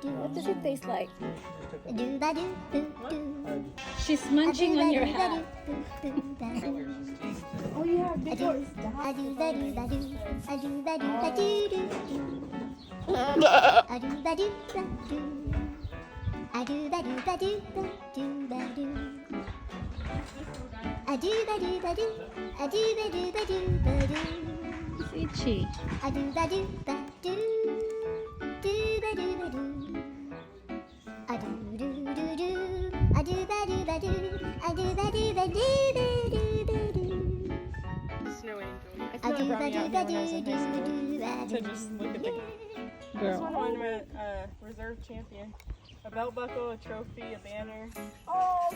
What does it taste like? She's munching on your hat. Oh yeah, because Itchy. snow angel. I smelled brownie out here when I was in high school. To just look at the This Girl. one won a reserve champion. A belt buckle, a trophy, a banner. Oh,